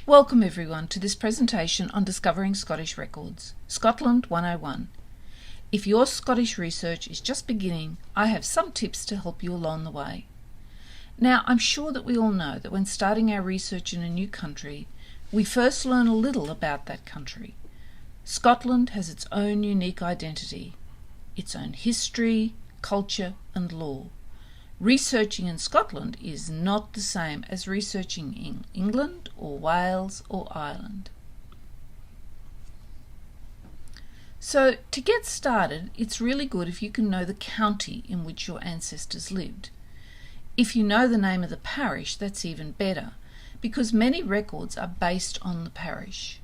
Welcome everyone to this presentation on Discovering Scottish Records, Scotland 101. If your Scottish research is just beginning, I have some tips to help you along the way. Now, I'm sure that we all know that when starting our research in a new country, we first learn a little about that country. Scotland has its own unique identity, its own history, culture and law. Researching in Scotland is not the same as researching in England or Wales or Ireland. So to get started, it's really good if you can know the county in which your ancestors lived. If you know the name of the parish, that's even better, because many records are based on the parish.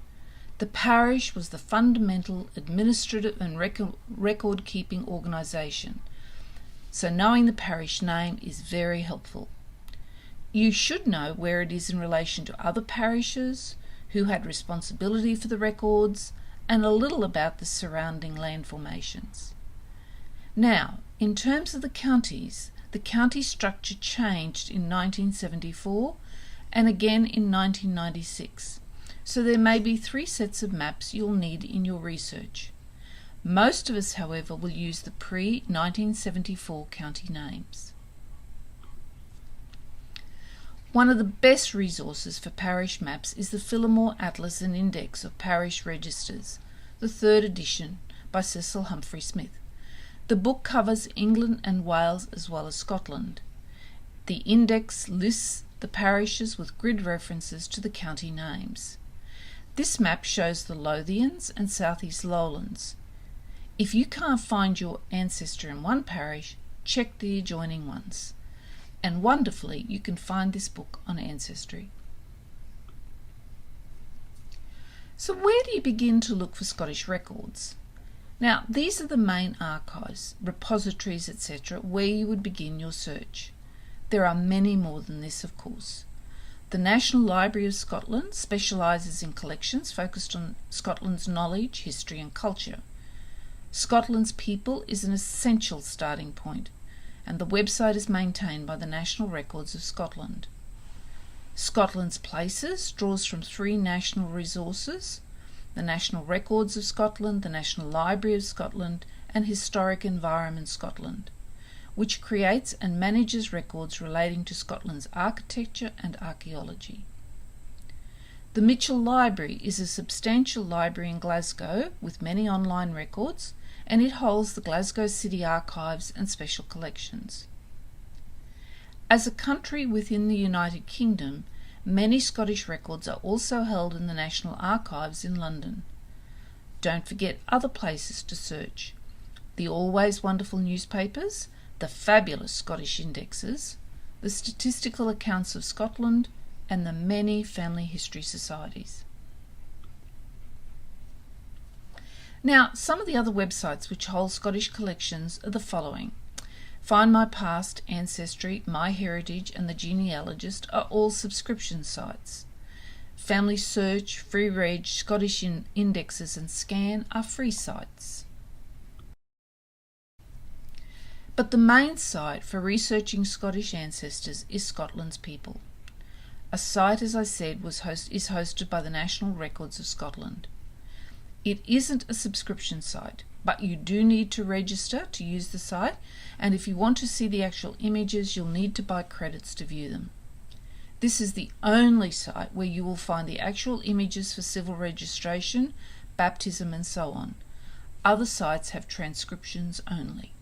The parish was the fundamental administrative and record-keeping organisation. So knowing the parish name is very helpful. You should know where it is in relation to other parishes, who had responsibility for the records, and a little about the surrounding land formations. Now, in terms of the counties, the county structure changed in 1974 and again in 1996. So there may be 3 sets of maps you'll need in your research. Most of us, however, will use the pre-1974 county names. One of the best resources for parish maps is the Phillimore Atlas and Index of Parish Registers, the 3rd edition by Cecil Humphrey Smith. The book covers England and Wales as well as Scotland. The index lists the parishes with grid references to the county names. This map shows the Lothians and South East Lowlands. If you can't find your ancestor in one parish, check the adjoining ones. And wonderfully, you can find this book on ancestry. So where do you begin to look for Scottish records? Now, these are the main archives, repositories, etc., where you would begin your search. There are many more than this, of course. The National Library of Scotland specialises in collections focused on Scotland's knowledge, history and culture. Scotland's People is an essential starting point, and the website is maintained by the National Records of Scotland. Scotland's Places draws from 3 national resources: the National Records of Scotland, the National Library of Scotland, and Historic Environment Scotland, which creates and manages records relating to Scotland's architecture and archaeology. The Mitchell Library is a substantial library in Glasgow with many online records, and it holds the Glasgow City Archives and special collections. As a country within the United Kingdom, many Scottish records are also held in the National Archives in London. Don't forget other places to search: the always wonderful newspapers, the fabulous Scottish indexes, the statistical accounts of Scotland, and the many family history societies. Now, some of the other websites which hold Scottish collections are the following. Find My Past, Ancestry, My Heritage and The Genealogist are all subscription sites. Family Search, Free Reg, Scottish Indexes and Scan are free sites. But the main site for researching Scottish ancestors is Scotland's People. A site, as I said, is hosted by the National Records of Scotland. It isn't a subscription site, but you do need to register to use the site, and if you want to see the actual images, you'll need to buy credits to view them. This is the only site where you will find the actual images for civil registration, baptism and so on. Other sites have transcriptions only.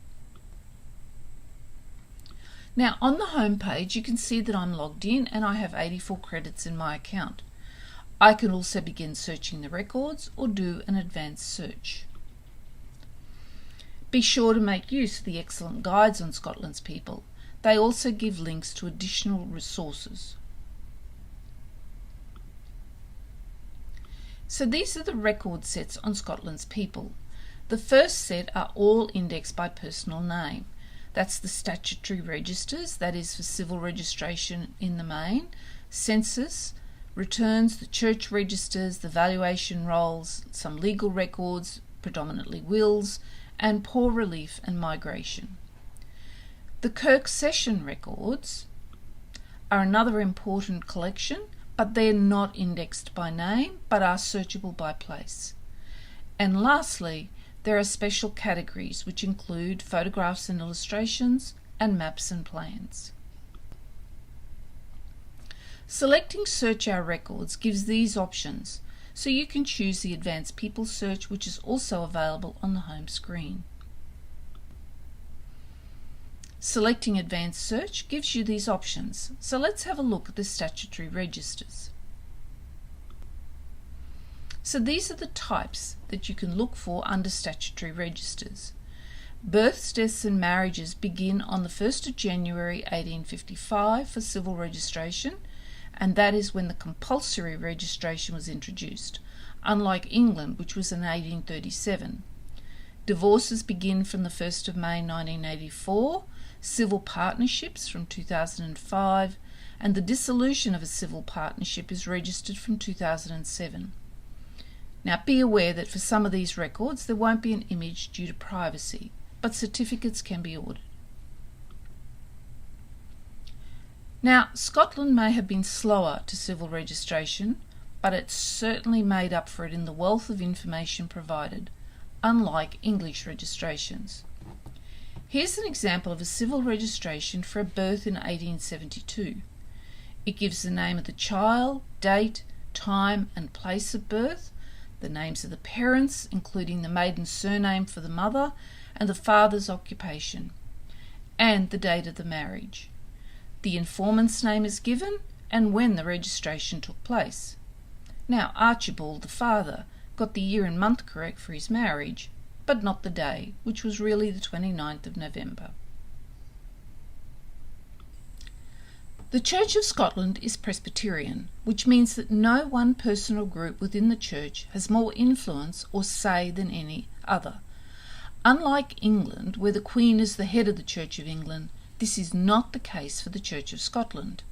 Now, on the home page, you can see that I'm logged in and I have 84 credits in my account. I can also begin searching the records or do an advanced search. Be sure to make use of the excellent guides on Scotland's People. They also give links to additional resources. So these are the record sets on Scotland's People. The first set are all indexed by personal name. That's the statutory registers, that is for civil registration in the main, census, returns, the church registers, the valuation rolls, some legal records, predominantly wills, and poor relief and migration. The Kirk Session records are another important collection, but they're not indexed by name, but are searchable by place. And lastly, there are special categories which include photographs and illustrations and maps and plans. Selecting Search Our Records gives these options, so you can choose the Advanced People Search, which is also available on the home screen. Selecting Advanced Search gives you these options, so let's have a look at the statutory registers. So these are the types that you can look for under statutory registers. Births, deaths and marriages begin on the 1st of January 1855 for civil registration, and that is when the compulsory registration was introduced, unlike England, which was in 1837. Divorces begin from the 1st of May 1984, civil partnerships from 2005, and the dissolution of a civil partnership is registered from 2007. Now be aware that for some of these records there won't be an image due to privacy, but certificates can be ordered. Now, Scotland may have been slower to civil registration, but it certainly made up for it in the wealth of information provided, unlike English registrations. Here's an example of a civil registration for a birth in 1872. It gives the name of the child, date, time and place of birth, the names of the parents, including the maiden surname for the mother and the father's occupation, and the date of the marriage. The informant's name is given and when the registration took place. Now, Archibald, the father, got the year and month correct for his marriage, but not the day, which was really the 29th of November. The Church of Scotland is Presbyterian, which means that no one person or group within the Church has more influence or say than any other. Unlike England, where the Queen is the head of the Church of England, this is not the case for the Church of Scotland.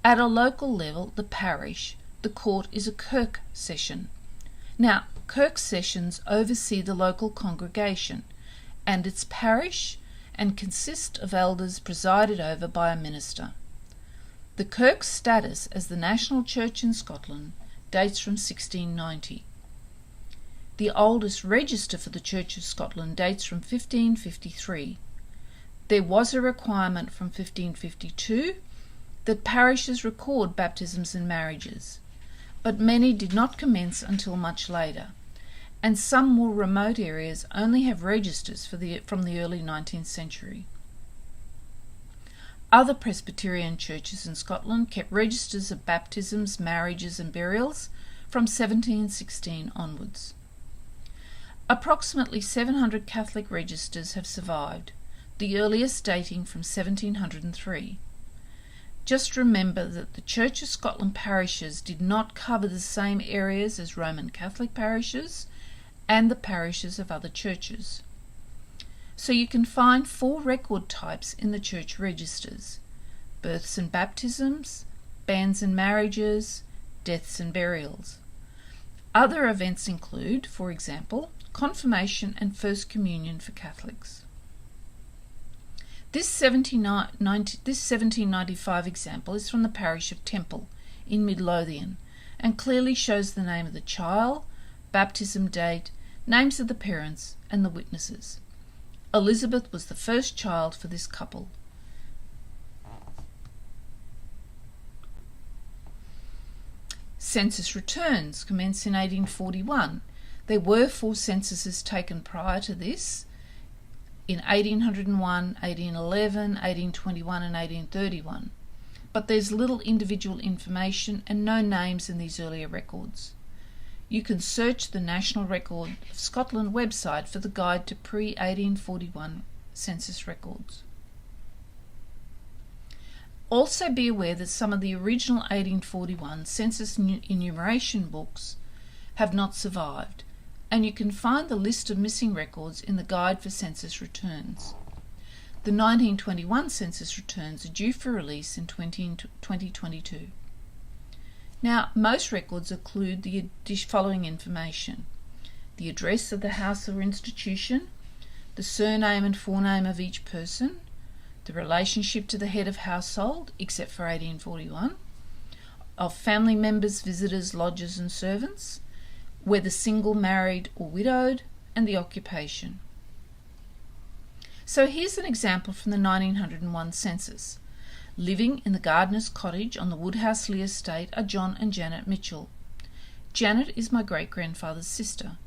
At a local level, the parish, the court is a kirk session. Now, kirk sessions oversee the local congregation and its parish and consist of elders presided over by a minister. The kirk's status as the national church in Scotland dates from 1690. The oldest register for the Church of Scotland dates from 1553. There was a requirement from 1552 that parishes record baptisms and marriages, but many did not commence until much later, and some more remote areas only have registers from the early 19th century. Other Presbyterian churches in Scotland kept registers of baptisms, marriages and burials from 1716 onwards. Approximately 700 Catholic registers have survived, the earliest dating from 1703. Just remember that the Church of Scotland parishes did not cover the same areas as Roman Catholic parishes and the parishes of other churches. So you can find 4 record types in the church registers: births and baptisms, banns and marriages, deaths and burials. Other events include, for example, confirmation and First Communion for Catholics. This 1795 example is from the parish of Temple in Mid Lothian and clearly shows the name of the child, baptism date, names of the parents and the witnesses. Elizabeth was the first child for this couple. Census returns commenced in 1841. There were 4 censuses taken prior to this, in 1801, 1811, 1821 and 1831, but there's little individual information and no names in these earlier records. You can search the National Record of Scotland website for the guide to pre-1841 census records. Also be aware that some of the original 1841 census enumeration books have not survived, and you can find the list of missing records in the Guide for Census Returns. The 1921 census returns are due for release in 2022. Now, most records include the following information: the address of the house or institution, the surname and forename of each person, the relationship to the head of household, except for 1841, of family members, visitors, lodgers and servants, whether single, married or widowed, and the occupation. So here's an example from the 1901 census. Living in the gardener's cottage on the Woodhouse-Lee estate are John and Janet Mitchell. Janet is my great-grandfather's sister.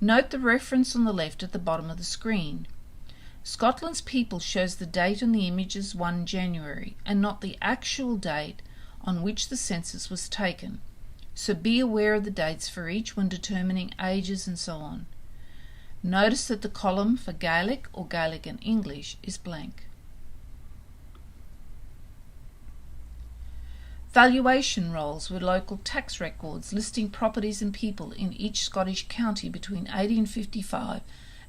Note the reference on the left at the bottom of the screen. Scotland's People shows the date on the image as 1 January and not the actual date on which the census was taken, so be aware of the dates for each when determining ages and so on. Notice that the column for Gaelic or Gaelic and English is blank. Valuation rolls were local tax records listing properties and people in each Scottish county between 1855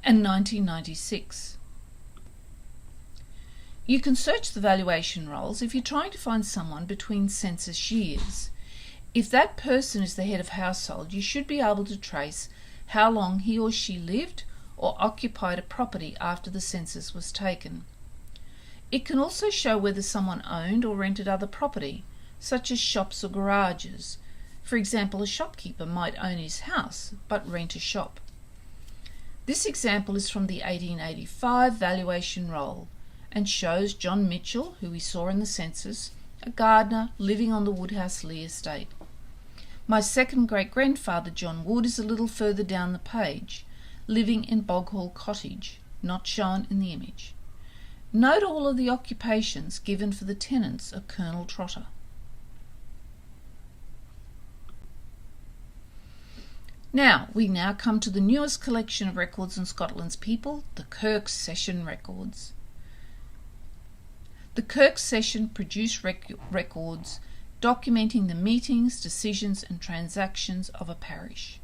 and 1996. You can search the valuation rolls if you're trying to find someone between census years. If that person is the head of household, you should be able to trace how long he or she lived or occupied a property after the census was taken. It can also show whether someone owned or rented other property, such as shops or garages. For example, a shopkeeper might own his house but rent a shop. This example is from the 1885 valuation roll and shows John Mitchell, who we saw in the census, a gardener living on the Woodhouse-Lee estate. My second great-grandfather, John Wood, is a little further down the page, living in Boghall Cottage, not shown in the image. Note all of the occupations given for the tenants of Colonel Trotter. We now come to the newest collection of records on Scotland's People, the Kirk Session records. The Kirk Session produced records documenting the meetings, decisions and transactions of a parish.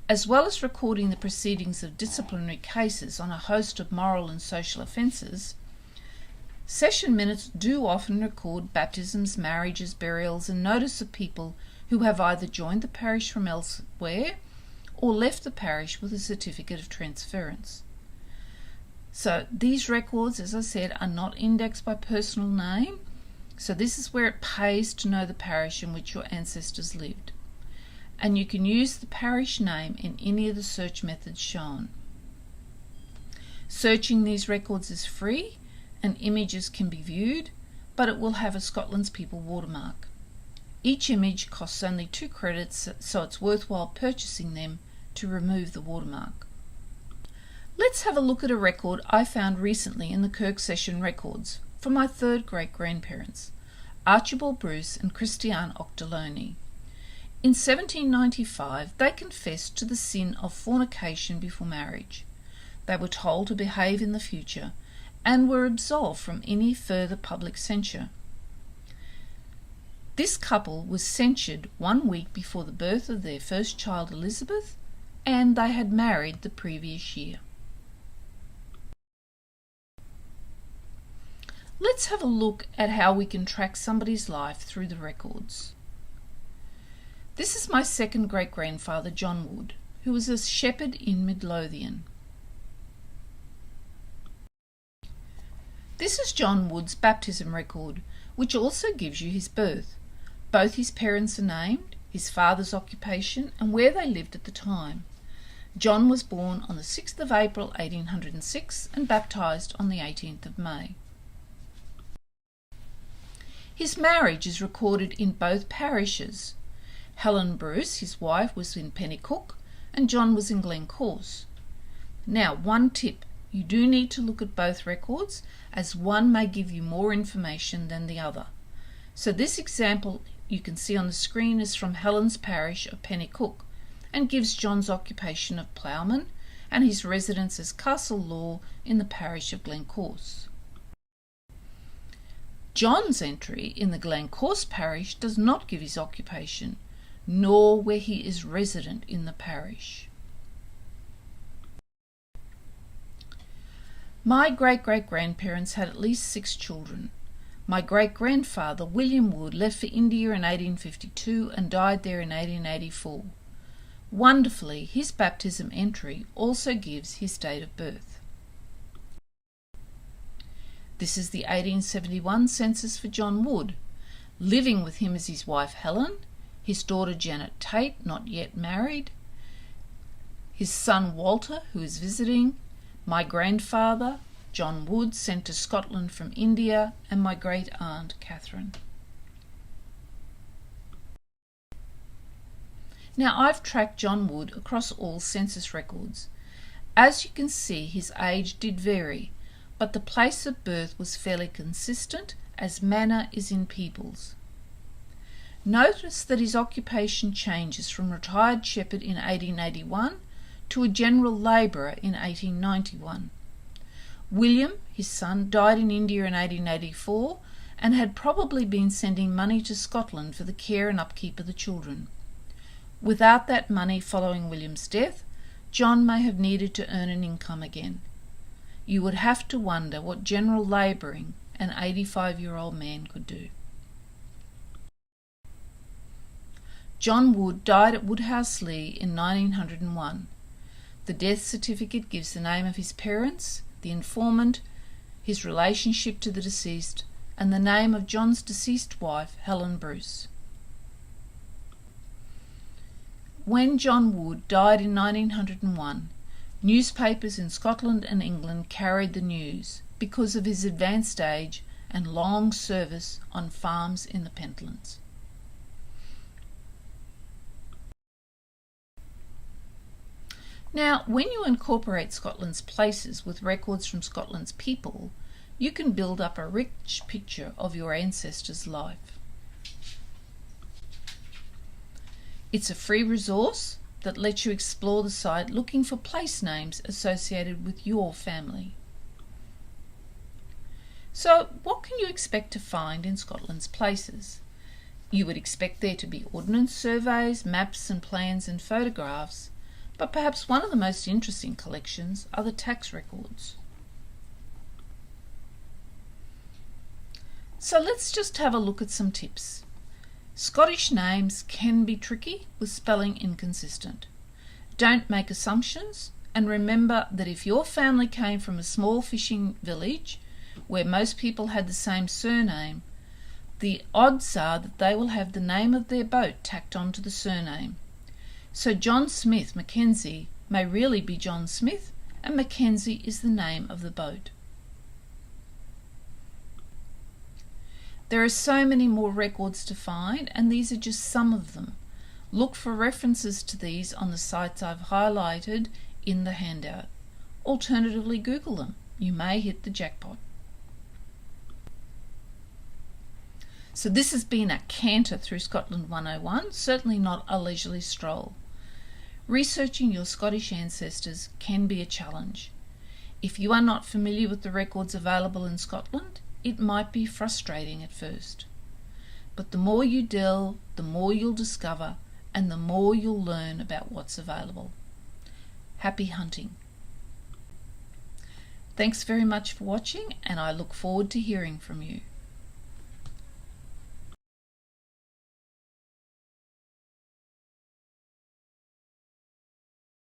As well as recording the proceedings of disciplinary cases on a host of moral and social offences, session minutes do often record baptisms, marriages, burials and notice of people who have either joined the parish from elsewhere or left the parish with a certificate of transference. So these records, as I said, are not indexed by personal name, so this is where it pays to know the parish in which your ancestors lived. And you can use the parish name in any of the search methods shown. Searching these records is free and images can be viewed, but it will have a Scotland's People watermark. Each image costs only 2 credits, so it's worthwhile purchasing them to remove the watermark. Let's have a look at a record I found recently in the Kirk Session records for my third great-grandparents, Archibald Bruce and Christiane Octoloni. In 1795, they confessed to the sin of fornication before marriage. They were told to behave in the future and were absolved from any further public censure. This couple was censured 1 week before the birth of their first child, Elizabeth, and they had married the previous year. Let's have a look at how we can track somebody's life through the records. This is my second great-grandfather, John Wood, who was a shepherd in Midlothian. This is John Wood's baptism record, which also gives you his birth. Both his parents are named, his father's occupation, and where they lived at the time. John was born on the 6th of April 1806 and baptised on the 18th of May. His marriage is recorded in both parishes. Helen Bruce, his wife, was in Pennycook and John was in Glencorse. Now, one tip, you do need to look at both records as one may give you more information than the other. So this example you can see on the screen is from Helen's parish of Pennycook and gives John's occupation of ploughman and his residence as Castle Law in the parish of Glencorse. John's entry in the Glencorse parish does not give his occupation, nor where he is resident in the parish. My great-great-grandparents had at least 6 children. My great-grandfather, William Wood, left for India in 1852 and died there in 1884. Wonderfully, his baptism entry also gives his date of birth. This is the 1871 census for John Wood. Living with him is his wife Helen, his daughter Janet Tate, not yet married, his son Walter, who is visiting, my grandfather, John Wood, sent to Scotland from India, and my great-aunt Catherine. Now, I've tracked John Wood across all census records. As you can see, his age did vary, but the place of birth was fairly consistent, as manner is in peoples. Notice that his occupation changes from retired shepherd in 1881 to a general labourer in 1891. William, his son, died in India in 1884 and had probably been sending money to Scotland for the care and upkeep of the children. Without that money following William's death, John may have needed to earn an income again. You would have to wonder what general labouring an 85-year-old man could do. John Wood died at Woodhouse-Lee in 1901. The death certificate gives the name of his parents, the informant, his relationship to the deceased, and the name of John's deceased wife, Helen Bruce. When John Wood died in 1901, newspapers in Scotland and England carried the news because of his advanced age and long service on farms in the Pentlands. Now, when you incorporate Scotland's places with records from Scotland's people, you can build up a rich picture of your ancestors' life. It's a free resource that lets you explore the site looking for place names associated with your family. So, what can you expect to find in Scotland's places? You would expect there to be ordnance surveys, maps and plans and photographs, but perhaps one of the most interesting collections are the tax records. So let's just have a look at some tips. Scottish names can be tricky with spelling inconsistent. Don't make assumptions, and remember that if your family came from a small fishing village where most people had the same surname, the odds are that they will have the name of their boat tacked onto the surname. So John Smith Mackenzie may really be John Smith, and Mackenzie is the name of the boat. There are so many more records to find, and these are just some of them. Look for references to these on the sites I've highlighted in the handout. Alternatively, Google them. You may hit the jackpot. So this has been a canter through Scotland 101, certainly not a leisurely stroll. Researching your Scottish ancestors can be a challenge. If you are not familiar with the records available in Scotland, it might be frustrating at first. But the more you delve, the more you'll discover, and the more you'll learn about what's available. Happy hunting. Thanks very much for watching, and I look forward to hearing from you.